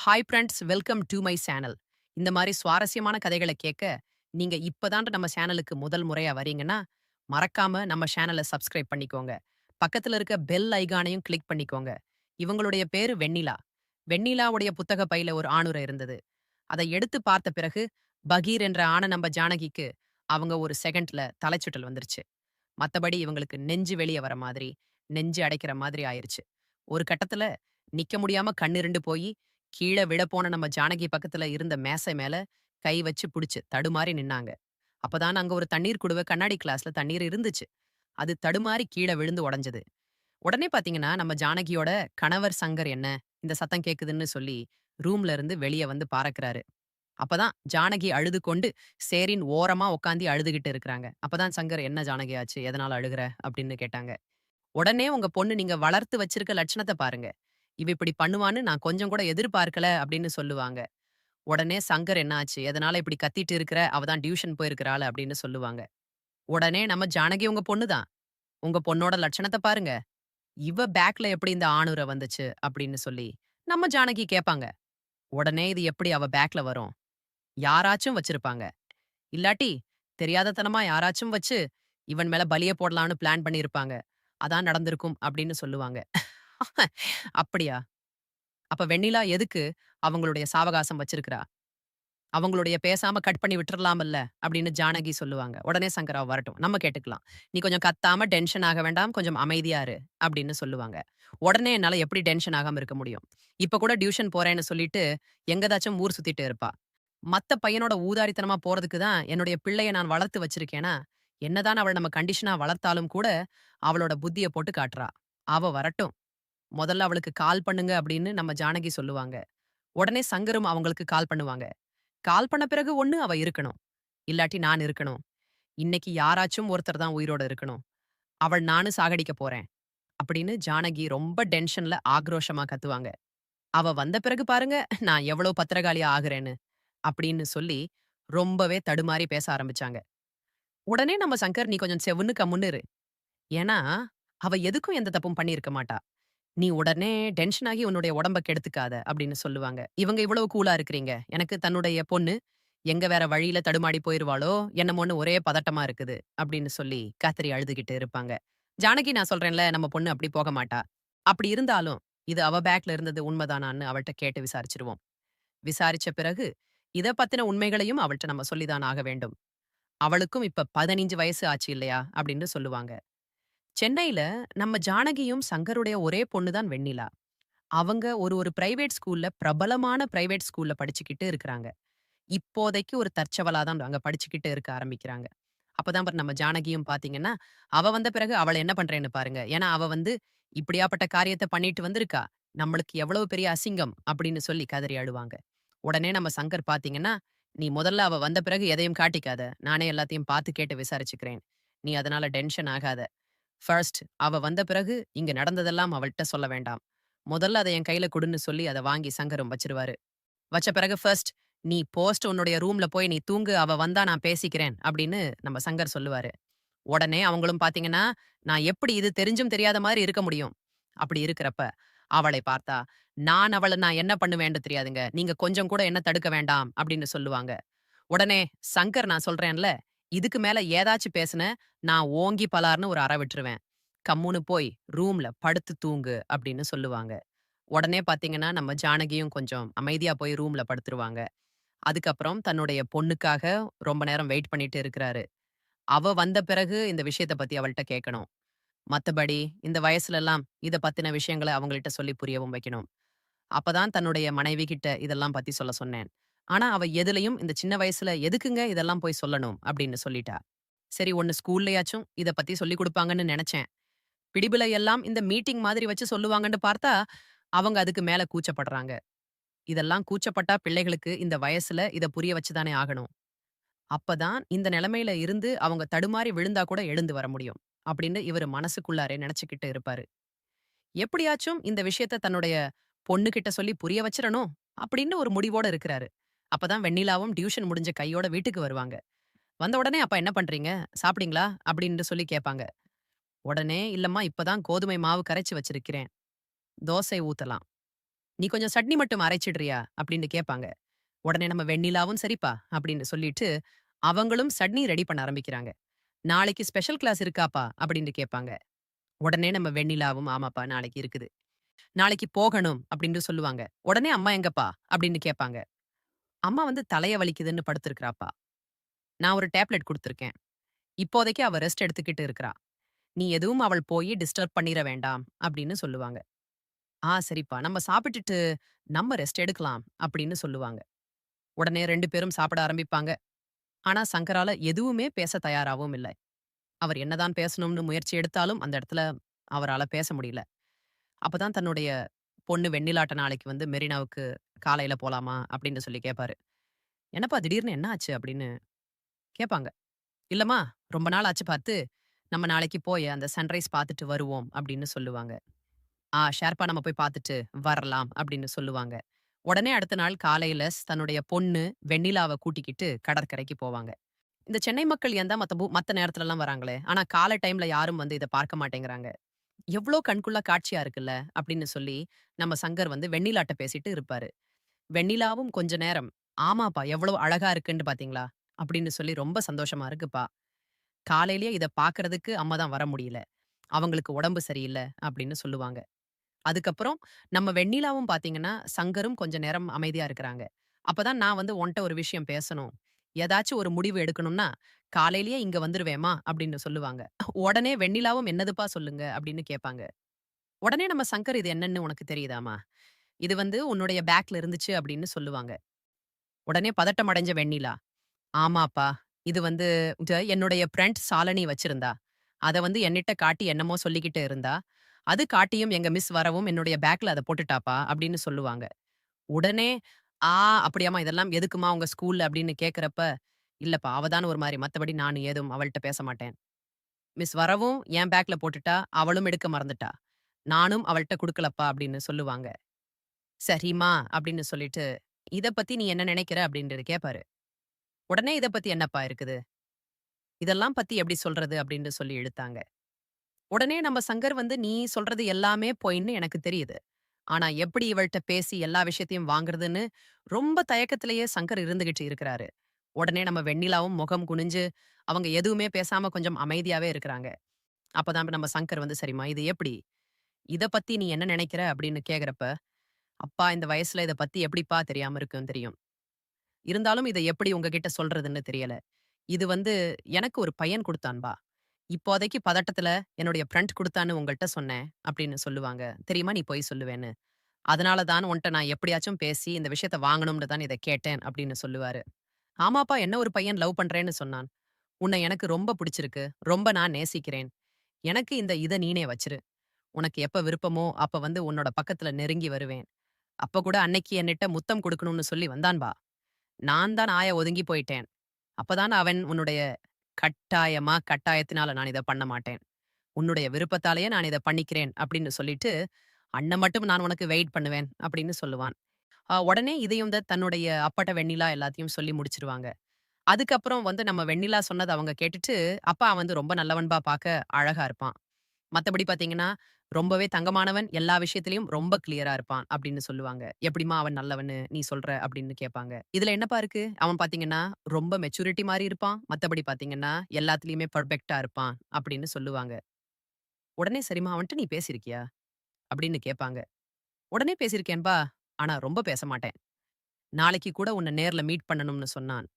Hi friends, welcome to my channel. இந்த மாரி சுவாரஸ்யமான கதைகள கேட்க, நீங்க இப்ப நம்ம சேனலுக்கு முதல் முறையா வரீங்கன்னா, மறக்காம நம்ம சேனல சப்ஸ்கிரைப் பண்ணிக்கோங்க. பக்கத்துல இருக்க பெல் ஐகானையும் கிளிக் பண்ணிக்கோங்க. இவங்களுடைய பேரு வெண்ணிலா. வெண்ணிலாவுடைய புத்தக பையில ஒரு ஆணுரை இருந்தது. அத எடுத்து பார்த்த பிறகு, பகீர் என்ற ஆன நம்ப ஜானகிக்கு, அவங்க ஒரு செகண்ட்ல தலைச்சுற்றல் வந்துருச்சு. மத்தபடி இவங்களுக்கு நெஞ்சு வெளிய வர மாதிரி, நெஞ்சு அடைக்கிற மாதிரி ஆயிருச்சு. ஒரு கட்டத்துல நிக்க முடியாம கண்ணிரண்டு போயி, கீழ விழப்போன நம்ம ஜானகி பக்கத்துல இருந்த மேசை மேல கை வச்சு புடிச்சு தடுமாறி நின்னாங்க. அப்பதான் அங்க ஒரு தண்ணீர் குடுவ கண்ணாடி கிளாஸ்ல தண்ணீர் இருந்துச்சு. அது தடுமாறி கீழ விழுந்து உடைஞ்சது. உடனே பாத்தீங்கன்னா, நம்ம ஜானகியோட கணவர் சங்கர் என்ன, இந்த சத்தம் கேக்குதுன்னு சொல்லி ரூம்ல இருந்து வெளிய வந்து பாக்குறாரு. அப்பதான் ஜானகி அழுது கொண்டு சேரின் ஓரமா உட்காந்து அழுதுகிட்டு இருக்கிறாங்க. அப்பதான் சங்கர், "என்ன ஜானகி ஆச்சு? எதனால அழுகுற?" அப்படின்னு கேட்டாங்க. உடனே உங்க பொண்ணு நீங்க வளர்த்து வச்சிருக்க லட்சணத்த பாருங்க. இவ இப்படி பண்ணுவான்னு நான் கொஞ்சம் கூட எதிர்பார்க்கல அப்படின்னு சொல்லுவாங்க. உடனே சங்கர், என்ன ஆச்சு? எதனால இப்படி கத்திட்டு இருக்கிற? அவ தான் டியூஷன் போயிருக்கிறாள் அப்படின்னு சொல்லுவாங்க. உடனே நம்ம ஜானகி உங்க பொண்ணு தான். உங்க பொண்ணோட லட்சணத்த பாருங்க. இவ பேக்ல எப்படி இந்த ஆணுற வந்துச்சு? அப்படின்னு சொல்லி நம்ம ஜானகி கேட்பாங்க. உடனே இது எப்படி அவ பேக்ல வரும்? யாராச்சும் வச்சிருப்பாங்க. இல்லாட்டி தெரியாதத்தனமா யாராச்சும் வச்சு இவன் மேல பலிய போடலான்னு பிளான் பண்ணியிருப்பாங்க. அதான் நடந்திருக்கும் அப்படின்னு சொல்லுவாங்க. அப்படியா? அப்ப வெண்ணிலா எதுக்கு அவங்களுடைய சாவகாசம் வச்சிருக்கிறா? அவங்களுடைய பேசாம கட் பண்ணி விட்டுறலாமல்ல அப்படின்னு ஜானகி சொல்லுவாங்க. உடனே சங்கரா, வரட்டும். நம்ம கேட்டுக்கலாம். நீ கொஞ்சம் கத்தாம டென்ஷன் ஆக வேண்டாம். கொஞ்சம் அமைதியா இரு அப்படின்னு சொல்லுவாங்க. உடனே என்னால எப்படி டென்ஷன் ஆகாம இருக்க முடியும்? இப்ப கூட டியூஷன் போறேன்னு சொல்லிட்டு எங்கதாச்சும் ஊர் சுத்திட்டு இருப்பா. மத்த பையனோட ஊதாரித்தனமா போறதுக்கு தான் என்னுடைய பிள்ளைய நான் வளர்த்து வச்சிருக்கேனா, என்னதான் அவள நம்ம கண்டிஷனா வளர்த்தாலும் கூட அவளோட புத்திய போட்டு காட்டுறா. அவ வரட்டும். முதல்ல அவளுக்கு கால் பண்ணுங்க அப்படின்னு நம்ம ஜானகி சொல்லுவாங்க. உடனே சங்கரும் அவங்களுக்கு கால் பண்ணுவாங்க. கால் பண்ண பிறகு ஒண்ணு அவ இருக்கணும். இல்லாட்டி நான் இருக்கணும். இன்னைக்கு யாராச்சும் ஒருத்தர் தான் உயிரோட இருக்கணும். அவள் நானு சாகடிக்க போறேன். அப்படின்னு ஜானகி ரொம்ப டென்ஷன்ல ஆக்ரோஷமா கத்துவாங்க. அவ வந்த பிறகு பாருங்க, நான் எவ்வளவு பத்திரகாளியா ஆகுறேன்னு. அப்படின்னு சொல்லி ரொம்பவே தடுமாறி பேச ஆரம்பிச்சாங்க. உடனே நம்ம சங்கர், நீ கொஞ்சம் செவுன்னு கம்முன்னு இரு. ஏன்னா, அவ எதுக்கும் எந்த தப்பும் பண்ணியிருக்க மாட்டா. நீ உடனே டென்ஷன் ஆகி உன்னுடைய உடம்ப கெடுத்துக்காத அப்படின்னு சொல்லுவாங்க. இவங்க இவ்வளவு கூலா இருக்கிறீங்க. எனக்கு தன்னுடைய பொண்ணு எங்க வேற வழியில தடுமாறி போயிருவாளோ, என்னமோன்னு ஒரே பதட்டமா இருக்குது அப்படின்னு சொல்லி கதறி அழுதுகிட்டு இருப்பாங்க. ஜானகி, நான் சொல்றேன்ல, நம்ம பொண்ணு அப்படி போக மாட்டா. அப்படி இருந்தாலும் இது அவ பேக்ல இருந்தது உண்மைதானான்னு அவள்ட்ட கேட்டு விசாரிச்சுருவோம். விசாரிச்ச பிறகு இத பத்தின உண்மைகளையும் அவள்ட்ட நம்ம சொல்லிதான் ஆக வேண்டும். அவளுக்கும் இப்ப 15 வயசு ஆச்சு இல்லையா? அப்படின்னு சொல்லுவாங்க. சென்னையில நம்ம ஜானகியும் சங்கருடைய ஒரே பொண்ணு தான் வெண்ணிலா. அவங்க ஒரு ஒரு பிரைவேட் ஸ்கூல்ல, பிரபலமான பிரைவேட் ஸ்கூல்ல படிச்சுக்கிட்டு இருக்கிறாங்க. இப்போதைக்கு ஒரு தற்செவலா தான் அங்க படிச்சுக்கிட்டு இருக்க ஆரம்பிக்கிறாங்க. அப்பதான் பாரு நம்ம ஜானகியும் பாத்தீங்கன்னா, அவ வந்த பிறகு அவள என்ன பண்றேன்னு பாருங்க. ஏன்னா அவ வந்து இப்படியாப்பட்ட காரியத்த பண்ணிட்டு வந்திருக்கா. நம்மளுக்கு எவ்வளவு பெரிய அசிங்கம் அப்படின்னு சொல்லி கதறி அழுவாங்க. உடனே நம்ம சங்கர் பாத்தீங்கன்னா, "நீ முதல்ல அவ வந்த பிறகு எதையும் காட்டிக்காத. நானே எல்லாத்தையும் பார்த்து கேட்டு விசாரிச்சுக்கிறேன். நீ அதனால டென்ஷன் ஆகாத. ஃபர்ஸ்ட் அவ வந்த பிறகு இங்க நடந்ததெல்லாம் அவள்ட்ட சொல்ல வேண்டாம். முதல்ல அத என் கையில குடுன்னு" சொல்லி அத வாங்கி சங்கரும் வச்சுருவாரு. வச்ச பிறகு ஃபர்ஸ்ட் "நீ போஸ்ட் உன்னுடைய ரூம்ல போய் நீ தூங்கு. அவ வந்தா நான் பேசிக்கிறேன்" அப்படின்னு நம்ம சங்கர் சொல்லுவாரு. உடனே அவங்களும் பாத்தீங்கன்னா, நான் எப்படி இது தெரிஞ்சும் தெரியாத மாரி இருக்க முடியும்? அப்படி இருக்கிறப்ப, அவளை பார்த்தா, நான் என்ன பண்ணுவேன்னு தெரியாதுங்க. நீங்க கொஞ்சம் கூட என்ன தடுக்க வேண்டாம் அப்படின்னு சொல்லுவாங்க. உடனே சங்கர், நான் சொல்றேன்ல, இதுக்கு மேல ஏதாச்சும் பேசுன, நான் ஓங்கி பலார்ன்னு ஒரு அற விட்டுருவேன். கம்முனு போய் ரூம்ல படுத்து தூங்கு அப்படின்னு சொல்லுவாங்க. உடனே பாத்தீங்கன்னா, நம்ம ஜானகியும் கொஞ்சம் அமைதியா போய் ரூம்ல படுத்துருவாங்க. அதுக்கப்புறம் தன்னுடைய பொண்ணுக்காக ரொம்ப நேரம் வெயிட் பண்ணிட்டு இருக்கிறாரு. அவ வந்த பிறகு இந்த விஷயத்த பத்தி அவள்ட்ட கேட்கணும். மத்தபடி இந்த வயசுலலாம் இத பத்தின விஷயங்கள அவங்கள்ட்ட சொல்லி புரியவும் வைக்கணும். அப்பதான் தன்னுடைய மனைவி கிட்ட இதெல்லாம் பத்தி சொல்ல சொன்னேன். ஆனா அவ எதுலயும் இந்த சின்ன வயசுல எதுக்குங்க இதெல்லாம் போய் சொல்லணும் அப்படின்னு சொல்லிட்டா. சரி, ஒண்ணு ஸ்கூல்லயாச்சும் இத பத்தி சொல்லிக் குடுப்பாங்கன்னு நெனச்சேன். பிடிபில எல்லாம் இந்த மீட்டிங் மாதிரி வச்சு சொல்லுவாங்கன்னு பார்த்தா, அவங்க அதுக்கு மேல கூச்சப்படுறாங்க. இதெல்லாம் கூச்சப்பட்டா பிள்ளைகளுக்கு இந்த வயசுல இத புரிய வச்சு தானே ஆகணும். அப்பதான் இந்த நிலைமையில இருந்து அவங்க தடுமாறி விழுந்தா கூட எழுந்து வர முடியும். அப்படின்னு இவரு மனசுக்குள்ளாரே நெனச்சுக்கிட்டு இருப்பாரு. எப்படியாச்சும் இந்த விஷயத்த தன்னுடைய பொண்ணுகிட்ட சொல்லி புரிய வச்சிரணும் அப்படின்னு ஒரு முடிவோட இருக்கிறாரு. அப்பதான் வெண்ணிலாவும் டியூஷன் முடிஞ்ச கையோட வீட்டுக்கு வருவாங்க. வந்த உடனே, "அப்பா என்ன பண்றீங்க? சாப்பிட்டீங்களா?" அப்படின்னு சொல்லி கேட்பாங்க. உடனே, "இல்லம்மா, இப்பதான் கோதுமை மாவு கரைச்சு வச்சிருக்கிறேன். தோசை ஊத்தலாம்." "நீ கொஞ்சம் சட்னி மட்டும் அரைச்சிடுறியா?" அப்படின்னு கேட்பாங்க. உடனே நம்ம வெண்ணிலாவும் "சரிப்பா" அப்படின்னு சொல்லிட்டு, அவங்களும் சட்னி ரெடி பண்ண ஆரம்பிக்கிறாங்க. "நாளைக்கு ஸ்பெஷல் கிளாஸ் இருக்காப்பா?" அப்படின்னு கேட்பாங்க. உடனே நம்ம வெண்ணிலாவும், "ஆமாப்பா நாளைக்கு இருக்குது." "நாளைக்கு போகணும்" அப்படின்னு சொல்லுவாங்க. உடனே "அம்மா எங்கப்பா?" அப்படின்னு கேட்பாங்க. "அம்மா வந்து தலைய வலிக்குதுன்னு படுத்திருக்கிறாப்பா. நான் ஒரு டேப்லெட் குடுத்துருக்கேன். இப்போதைக்கு அவ ரெஸ்ட் எடுத்துக்கிட்டு இருக்கிறா. நீ எதுவும் அவள் போய் டிஸ்டர்ப் பண்ணிற வேண்டாம்" அப்படின்னு சொல்லுவாங்க. சரிப்பா. நம்ம சாப்பிட்டுட்டு நம்ம ரெஸ்ட் எடுக்கலாம்" அப்படின்னு சொல்லுவாங்க. உடனே 2 பேரும் சாப்பிட ஆரம்பிப்பாங்க. ஆனா சங்கரால எதுவுமே பேச தயாராவும் இல்ல. அவர் என்னதான் பேசணும்னு முயற்சி எடுத்தாலும், அந்த இடத்துல அவரால பேச முடியல. அப்பதான் தன்னுடைய பொண்ணு வெண்ணிலாட்ட நாளைக்கு வந்து மெரினாவுக்கு காலையில போலாமா? அப்படின்னு சொல்லி கேட்பாரு. "என்னப்பா திடீர்னு என்ன ஆச்சு?" அப்படின்னு கேட்பாங்க. "இல்லம்மா, ரொம்ப நாள் ஆச்சு பார்த்து. நம்ம நாளைக்கு போய் அந்த சன்ரைஸ் பார்த்துட்டு வருவோம்" அப்படின்னு சொல்லுவாங்க. ஷேர்ப்பா நம்ம போய் பார்த்துட்டு வரலாம்" அப்படின்னு சொல்லுவாங்க. உடனே அடுத்த நாள் காலையில தன்னுடைய பொண்ணு வெண்ணிலாவ கூட்டிக்கிட்டு கடற்கரைக்கு போவாங்க. இந்த சென்னை மக்கள் ஏன் தான் மத்த நேரத்துலலாம் வராங்களே! ஆனா காலை டைம்ல யாரும் வந்து இத பார்க்க மாட்டேங்கிறாங்க. எவ்ளோ கண்குள்ளா காட்சியா இருக்குல்ல! அப்படின்னு சொல்லி நம்ம சங்கர் வந்து வெண்ணிலாட்ட பேசிட்டு இருப்பாரு. வெண்ணிலாவும் கொஞ்ச நேரம், "ஆமாப்பா, எவ்வளோ அழகா இருக்குன்னு பார்த்தீங்களா?" அப்படின்னு சொல்லி, "ரொம்ப சந்தோஷமா இருக்குப்பா. காலையிலேயே இத பார்க்கறதுக்கு அம்மா தான் வர முடியல. அவங்களுக்கு உடம்பு சரியில்ல" அப்படின்னு சொல்லுவாங்க. அதுக்கப்புறம் நம்ம வெண்ணிலாவும் பார்த்தீங்கன்னா, சங்கரும் கொஞ்ச நேரம் அமைதியா இருக்கிறாங்க. அப்பதான் நான் வந்து உன்ட்ட ஒரு விஷயம் பேசணும். ஏதாச்சும் ஒரு முடிவு எடுக்கணும்னா, "காலையிலேயே இங்க வந்துருவேன்மா" அப்படின்னு சொல்லுவாங்க. உடனே வெண்ணிலாவும் "என்னதுப்பா சொல்லுங்க" அப்படின்னு கேட்பாங்க. உடனே நம்ம சங்கர் "இது என்னன்னு உனக்கு தெரியுதாம்மா? இது வந்து உன்னுடைய பேக்ல இருந்துச்சு" அப்படின்னு சொல்லுவாங்க. உடனே பதட்டம் அடைஞ்ச வெண்ணிலா, "ஆமாப்பா. இது வந்து என்னுடைய ஃப்ரெண்ட் ஷாலினி வச்சிருந்தா. அத வந்து என்னிட்ட காட்டி என்னமோ சொல்லிக்கிட்டு இருந்தா. அது காட்டியும் எங்க மிஸ் வரவும் என்னுடைய பேக்ல அத போட்டுட்டாப்பா" அப்படின்னு சொல்லுவாங்க. உடனே, "ஆ அப்படியாம்மா இதெல்லாம் எதுக்கும்மா உங்க ஸ்கூல்ல?" அப்படின்னு கேட்கிறப்ப, "இல்லப்பா அவ தான் ஒரு மாரி. மத்தபடி நான் ஏதும் அவள்ட்ட பேச மாட்டேன். மிஸ் வரவும் என் பேக்ல போட்டுட்டா. அவளும் எடுக்க மறந்துட்டா. நானும் அவள்ட்ட குடுக்கலப்பா" அப்படின்னு சொல்லுவாங்க. "சரிம்மா" அப்படின்னு சொல்லிட்டு, "இத பத்தி நீ என்ன நினைக்கிற?" அப்படின்றது கேட்பாரு. உடனே "இத பத்தி என்னப்பா இருக்குது? இதெல்லாம் பத்தி எப்படி சொல்றது?" அப்படின்னு சொல்லி இழுத்தாங்க. உடனே நம்ம சங்கர் வந்து, "நீ சொல்றது எல்லாமே பொய்ன்னு எனக்கு தெரியுது. ஆனா எப்படி இவள்ட்ட பேசி எல்லா விஷயத்தையும் வாங்குறதுன்னு" ரொம்ப தயக்கத்திலேயே சங்கர் இருந்துகிட்டு இருக்கிறாரு. உடனே நம்ம வெண்ணிலாவும் முகம் குனிஞ்சு, அவங்க எதுவுமே பேசாம கொஞ்சம் அமைதியாவே இருக்கிறாங்க. அப்பதான் நம்ம சங்கர் வந்து, "சரிம்மா இது எப்படி? இத பத்தி நீ என்ன நினைக்கிற?" அப்படின்னு கேட்கிறப்ப, "அப்பா இந்த வயசுல இத பத்தி எப்படிப்பா தெரியாம இருக்கும் தெரியும். இருந்தாலும் இத எப்படி உங்ககிட்ட சொல்றதுன்னு தெரியல. இது வந்து எனக்கு ஒரு பையன் குடுத்தான்பா. இப்போதைக்கு பதட்டத்துல என்னுடைய ஃப்ரெண்ட் குடுத்தான்னு உங்கள்ட்ட சொன்னேன்" அப்படின்னு சொல்லுவாங்க. "தெரியுமா நீ பொய் சொல்லுவேன்னு. அதனால தான் உன்ட்ட நான் எப்படியாச்சும் பேசி இந்த விஷயத்த வாங்கணும்னு தான் இத கேட்டேன்" அப்படின்னு சொல்லுவாரு. "ஆமாப்பா என்ன ஒரு பையன் லவ் பண்றேன்னு சொன்னான். உன்னை எனக்கு ரொம்ப பிடிச்சிருக்கு. ரொம்ப நான் நேசிக்கிறேன். எனக்கு இத நீனே வச்சிரு. உனக்கு எப்ப விருப்பமோ அப்ப வந்து உன்னோட பக்கத்துல நெருங்கி வருவேன். அப்ப கூட அன்னைக்கு என்னிட்ட முத்தம் குடுக்கணும்னு சொல்லி வந்தான்பா. நான் தான் ஒதுங்கி போயிட்டேன். அப்பதான் அவன் உன்னுடைய கட்டாயத்தினால நான் இத பண்ண மாட்டேன். உன்னுடைய விருப்பத்தாலேயே நான் இத பண்ணிக்கிறேன்" அப்படின்னு சொல்லிட்டு, "அண்ணன் மட்டும் நான் உனக்கு வெயிட் பண்ணுவேன்" அப்படின்னு சொல்லுவான். உடனே இதையும் தன்னுடைய அப்பாட்ட வெண்ணிலா எல்லாத்தையும் சொல்லி முடிச்சுருவாங்க. அதுக்கப்புறம் வந்து நம்ம வெண்ணிலா சொன்னத அவங்க கேட்டுட்டு, "அப்பா வந்து ரொம்ப நல்லவன்பா பாக்க, அழகா இருப்பான். மத்தபடி பாத்தீங்கன்னா, ரொம்பவே தங்கமானவன், எல்லா விஷயத்திலயும் ரொம்ப கிளியரா இருப்பான்" அப்படின்னு சொல்லுவாங்க. "எப்படிம்மா அவன் நல்லவன்னு நீ சொல்ற?" அப்படின்னு கேட்பாங்க. "இதுல என்னப்பா இருக்கு? அவன் பாத்தீங்கன்னா, ரொம்ப மெச்சூரிட்டி மாரி இருப்பான். மத்தபடி பாத்தீங்கன்னா, எல்லாத்துலயுமே பெர்ஃபெக்ட்டா இருப்பான்" அப்படின்னு சொல்லுவாங்க. உடனே "சரிம்மா அவன்ட்ட நீ பேசியிருக்கியா?" அப்படின்னு கேட்பாங்க. "உடனே பேசியிருக்கேன்பா. ஆனா ரொம்ப பேச மாட்டேன். நாளைக்கு கூட உன்ன நேர்ல மீட் பண்ணணும்னு சொன்னான்.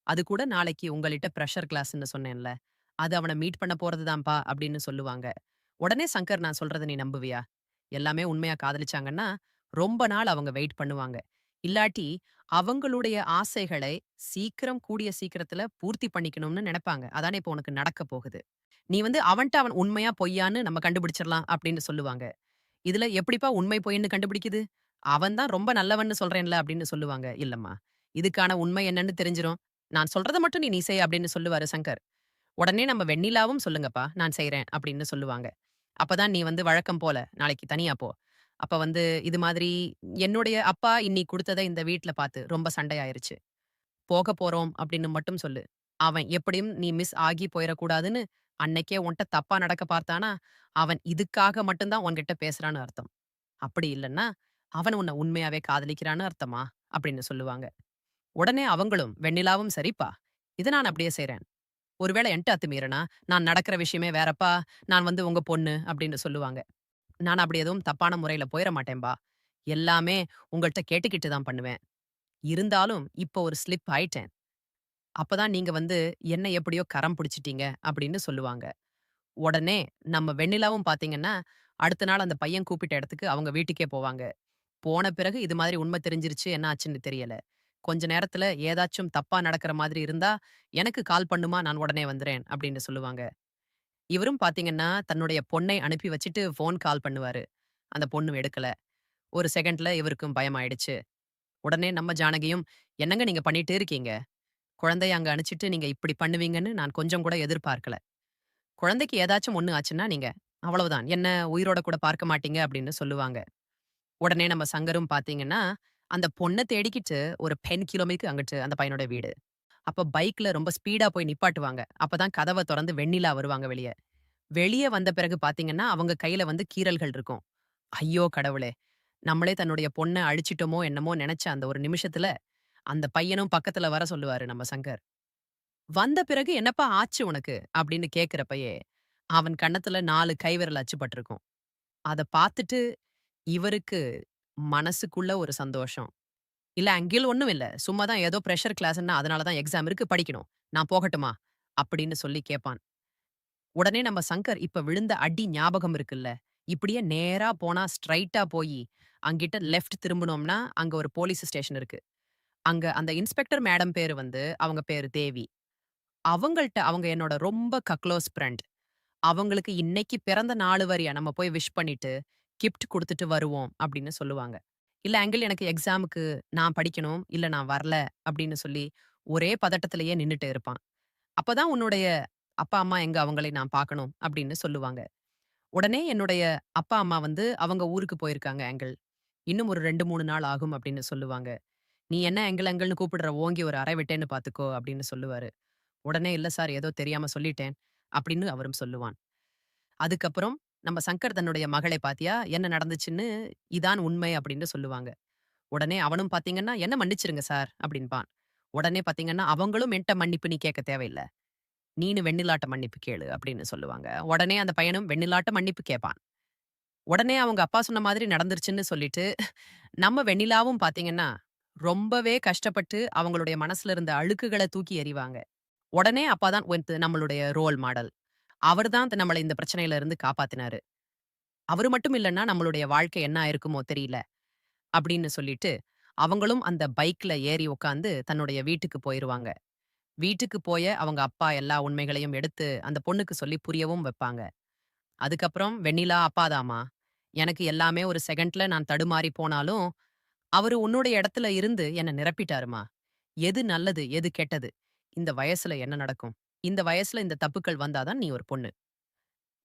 அது கூட நாளைக்கு உங்கள்ட்ட பிரஷர் கிளாஸ்ன்னு சொன்னேன்ல. அது அவன மீட் பண்ண போறது தான்ப்பா" அப்படின்னு சொல்லுவாங்க. உடனே சங்கர், "நான் சொல்றத நீ நம்புவியா? எல்லாமே உண்மையா காதலிச்சாங்கன்னா, ரொம்ப நாள் அவங்க வெயிட் பண்ணுவாங்க. இல்லாட்டி அவங்களுடைய ஆசைகளை கூடிய சீக்கிரத்துல பூர்த்தி பண்ணிக்கணும்னு நெனைப்பாங்க. அதானே இப்போ உனக்கு நடக்க போகுது. நீ வந்து அவன் உண்மையா பொய்யான்னு நம்ம கண்டுபிடிச்சிரலாம்" அப்படின்னு சொல்லுவாங்க. "இதுல எப்படிப்பா உண்மை பொய்ன்னு கண்டுபிடிக்குது? அவன் தான் ரொம்ப நல்லவன்னு சொல்றேன்ல" அப்படின்னு சொல்லுவாங்க. "இல்லம்மா, இதுக்கான உண்மை என்னன்னு தெரிஞ்சிரும். நான் சொல்றத மட்டும் நீ செய்" அப்படின்னு சொல்லுவாரு சங்கர். உடனே நம்ம வெண்ணிலாவும் "சொல்லுங்கப்பா, நான் செய்றேன்" அப்படின்னு சொல்லுவாங்க. "அப்பதான் நீ வந்து வழக்கம் போல நாளைக்கு தனியா போ. அப்ப வந்து இது மாதிரி என்னுடைய அப்பா இன்னிக்கு குடுத்தத இந்த வீட்ல பார்த்து ரொம்ப சண்டையாயிருச்சு. போக போறோம் அப்படின்னு மட்டும் சொல்லு. அவன் எப்படியும் நீ மிஸ் ஆகி போயிறக்கூடாதுன்னு அன்னைக்கே உன்ட்ட தப்பா நடக்க பார்த்தானா, அவன் இதுக்காக மட்டும் தான் உன்கிட்ட பேசுறான்னு அர்த்தம். அப்படி இல்லன்னா, அவன் உன்னை உண்மையாவே காதலிக்கிறான்னு அர்த்தமா? அப்படின்னு சொல்லுவாங்க. உடனே அவங்களும், வெண்ணிலாவும் சரிப்பா. இத நான் அப்படியே செய்றேன். ஒருவேளை என்ட்ட அத்துமீறினா, நான் நடக்கிற விஷயமே வேறப்பா. நான் வந்து உங்க பொண்ணு அப்படின்னு சொல்லுவாங்க. நான் அப்படி எதுவும் தப்பான முறையில போயிற மாட்டேன்பா. எல்லாமே உங்கள்ட்ட கேட்டுக்கிட்டு தான் பண்ணுவேன். இருந்தாலும் இப்போ ஒரு ஸ்லிப் ஆயிட்டேன். அப்பதான் நீங்க வந்து என்ன எப்படியோ கரம் பிடிச்சுட்டீங்க அப்படின்னு சொல்லுவாங்க. உடனே நம்ம வெண்ணிலாவும் பாத்தீங்கன்னா, அடுத்த நாள் அந்த பையன் கூப்பிட்ட இடத்துக்கு அவங்க வீட்டுக்கே போவாங்க. போன பிறகு இது மாதிரி உண்மை தெரிஞ்சிருச்சு, என்ன ஆச்சுன்னு தெரியல. கொஞ்ச நேரத்துல ஏதாச்சும் தப்பா நடக்கிற மாதிரி இருந்தா, எனக்கு கால் பண்ணுமா, நான் உடனே வந்துர்றேன் அப்படின்னு சொல்லுவாங்க. இவரும் பாத்தீங்கன்னா, தன்னுடைய பொண்ணை அனுப்பி வச்சுட்டு ஃபோன் கால் பண்ணுவாரு. அந்த பொண்ணும் எடுக்கல. ஒரு செகண்ட்ல இவருக்கும் பயமாயிடுச்சு. உடனே நம்ம ஜானகியும், "என்னங்க நீங்க பண்ணிட்டு இருக்கீங்க? குழந்தைய அங்க அனுப்பிச்சுட்டு நீங்க இப்படி பண்ணுவீங்கன்னு நான் கொஞ்சம் கூட எதிர்பார்க்கல. குழந்தைக்கு ஏதாச்சும் ஒண்ணு ஆச்சுன்னா நீங்க அவ்வளவுதான். என்ன உயிரோட கூட பார்க்க மாட்டீங்க" அப்படின்னு சொல்லுவாங்க. உடனே நம்ம சங்கரும் பாத்தீங்கன்னா, அந்த பொண்ண தேடிக்கிட்டு ஒரு 10 கிலோமீட்டருக்கு அங்கிட்டு அந்த பையனோட வீடு. அப்ப பைக்ல ரொம்ப ஸ்பீடா போய் நிப்பாட்டுவாங்க. அப்பதான் கதவ தொறந்து வெண்ணிலா வருவாங்க வெளிய. வெளிய வந்த பிறகு பாத்தீங்கன்னா, அவங்க கையில வந்து கீறல்கள் இருக்கும். ஐயோ கடவுளே! நம்மளே தன்னுடைய பொண்ண அழிச்சிட்டோமோ என்னமோ நெனச்ச அந்த ஒரு நிமிஷத்துல, அந்த பையனும் பக்கத்துல வர சொல்லுவாரு நம்ம சங்கர். வந்த பிறகு "என்னப்பா ஆச்சு உனக்கு?" அப்படின்னு கேட்கிறப்பயே, அவன் கன்னத்துல 4 கைவிரல் அச்சு பட்டிருக்கும். அத பாத்துட்டு இவருக்கு மனசுக்குள்ள ஒரு சந்தோஷம். "இல்ல அங்கில் ஒண்ணும் இல்ல. சும்மா தான் ஏதோ பிரஷர் கிளாஸ்ன்னா அதனால தான் எக்ஸாம் இருக்கு படிக்கணும். நான் போகட்டுமா?" அப்படின்னு சொல்லி கேட்பான். உடனே நம்ம சங்கர் இப்ப விழுந்த அடி ஞாபகம் இருக்குல்ல. இப்படியே நேரா போனா ஸ்ட்ரைட்டா போயி, அங்கிட்ட லெஃப்ட் திரும்புனோம்னா, அங்க ஒரு போலீஸ் ஸ்டேஷன் இருக்கு. அங்க அந்த இன்ஸ்பெக்டர் மேடம் பேரு வந்து அவங்க பேரு தேவி. அவங்க என்னோட ரொம்ப க்ளோஸ் ஃபிரெண்ட். அவங்களுக்கு இன்னைக்கு பிறந்த நாளு வரியா நம்ம போய் விஷ் பண்ணிட்டு, கிஃப்ட் குடுத்துட்டு வருவோம் அப்படின்னு சொல்லுவாங்க. இல்ல அங்கிள் எனக்கு எக்ஸாமுக்கு நான் படிக்கணும், இல்ல நான் வரல அப்படின்னு சொல்லி ஒரே பதட்டத்திலேயே நின்னுட்டு இருப்பான். அப்பதான் உன்னுடைய அப்பா, அம்மா எங்க அவங்களை நான் பார்க்கணும் அப்படின்னு சொல்லுவாங்க. உடனே என்னுடைய அப்பா, அம்மா வந்து அவங்க ஊருக்கு போயிருக்காங்க அங்கிள். இன்னும் ஒரு 2, 3 நாள் ஆகும் அப்படின்னு சொல்லுவாங்க. "நீ என்ன அங்கிள் அங்கிள்ன்னு கூப்பிடுற ஓங்கி ஒரு அறை விட்டேன்னு பார்த்துக்கோ" அப்படின்னு சொல்லுவாரு. உடனே "இல்ல சார் ஏதோ தெரியாம சொல்லிட்டேன்" அப்படின்னு அவரும் சொல்லுவான். அதுக்கப்புறம் நம்ம சங்கர் தன்னுடைய மகளை பாத்தியா, என்ன நடந்துச்சுன்னு, இதான் உண்மை அப்படின்னு சொல்லுவாங்க. உடனே அவனும் பாத்தீங்கன்னா, "என்ன மன்னிச்சிருங்க சார்" அப்படின்பான். உடனே பாத்தீங்கன்னா, அவங்களும் என்ட்ட மன்னிப்பு நீ கேட்க தேவையில்ல. நீனு வெண்ணிலாட்ட மன்னிப்பு கேளு அப்படின்னு சொல்லுவாங்க. உடனே அந்த பையனும் வெண்ணிலாட்ட மன்னிப்பு கேட்பான். உடனே அவங்க அப்பா சொன்ன மாதிரி நடந்துருச்சுன்னு சொல்லிட்டு, நம்ம வெண்ணிலாவும் பாத்தீங்கன்னா, ரொம்பவே கஷ்டப்பட்டு அவங்களுடைய மனசுல இருந்த அழுக்குகள தூக்கி எறிவாங்க. உடனே அப்பா தான் நம்மளுடைய ரோல் மாடல். அவரு தான் நம்மள இந்த பிரச்சனையில இருந்து காப்பாத்தினாரு. அவரு மட்டும் இல்லன்னா நம்மளுடைய வாழ்க்கை என்ன ஆயிருக்குமோ தெரியல. அப்படின்னு சொல்லிட்டு, அவங்களும் அந்த பைக்ல ஏறி உட்கார்ந்து தன்னுடைய வீட்டுக்கு போயிருவாங்க. வீட்டுக்கு போய அவங்க அப்பா எல்லா உண்மைகளையும் எடுத்து அந்த பொண்ணுக்கு சொல்லி புரியவும் வைப்பாங்க. அதுக்கப்புறம் "வெண்ணிலா அப்பாதாம்மா. எனக்கு எல்லாமே ஒரு செகண்ட்ல நான் தடுமாறி போனாலும், அவரு உன்னுடைய இடத்துல இருந்து என்ன நிரப்பிட்டாரும்மா. எது நல்லது, எது கெட்டது, இந்த வயசுல என்ன நடக்கும்? இந்த வயசுல இந்த தப்புக்கள் வந்தா தான் நீ ஒரு பொண்ணு.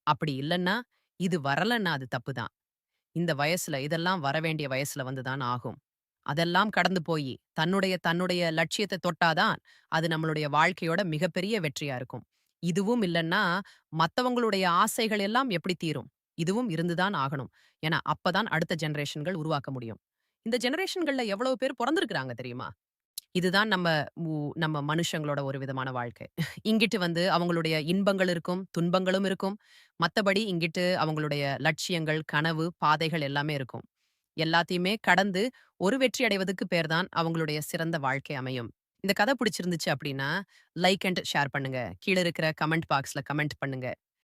அப்படி இல்லன்னா, இது வரலன்னா அது தப்பு தான். இந்த வயசுல இதெல்லாம் வரவேண்டிய வயசுல வந்து தான் ஆகும். அதெல்லாம் கடந்து போயி, தன்னுடைய தன்னுடைய லட்சியத்த தொட்டா தான், அது நம்மளுடைய வாழ்க்கையோட மிகப்பெரிய வெற்றியா இருக்கும். இதுவும் இல்லன்னா, மத்தவங்களுடைய ஆசைகள் எல்லாம் எப்படி தீரும்? இதுவும் இருந்து தான் ஆகணும். ஏன்னா, அப்பதான் அடுத்த ஜெனரேஷன்கள் உருவாக்க முடியும். இந்த ஜெனரேஷன்கள்ல எவ்வளவு பேர் பொறந்திருக்கிறாங்க தெரியுமா? இதுதான் உ நம்ம மனுஷங்களோட ஒரு விதமான வாழ்க்கை. இங்கிட்டு வந்து அவங்களுடைய இன்பங்கள் இருக்கும், துன்பங்களும் இருக்கும். மத்தபடி இங்கிட்டு அவங்களுடைய லட்சியங்கள், கனவு, பாதைகள் எல்லாமே இருக்கும். எல்லாத்தையுமே கடந்து ஒரு வெற்றி அடைவதற்கு பேர் தான் அவங்களுடைய சிறந்த வாழ்க்கை அமையும். இந்த கதை பிடிச்சிருந்துச்சு அப்படின்னா, லைக் அண்ட் ஷேர் பண்ணுங்க. கீழ இருக்கிற கமெண்ட் பாக்ஸ்ல கமெண்ட் பண்ணுங்க.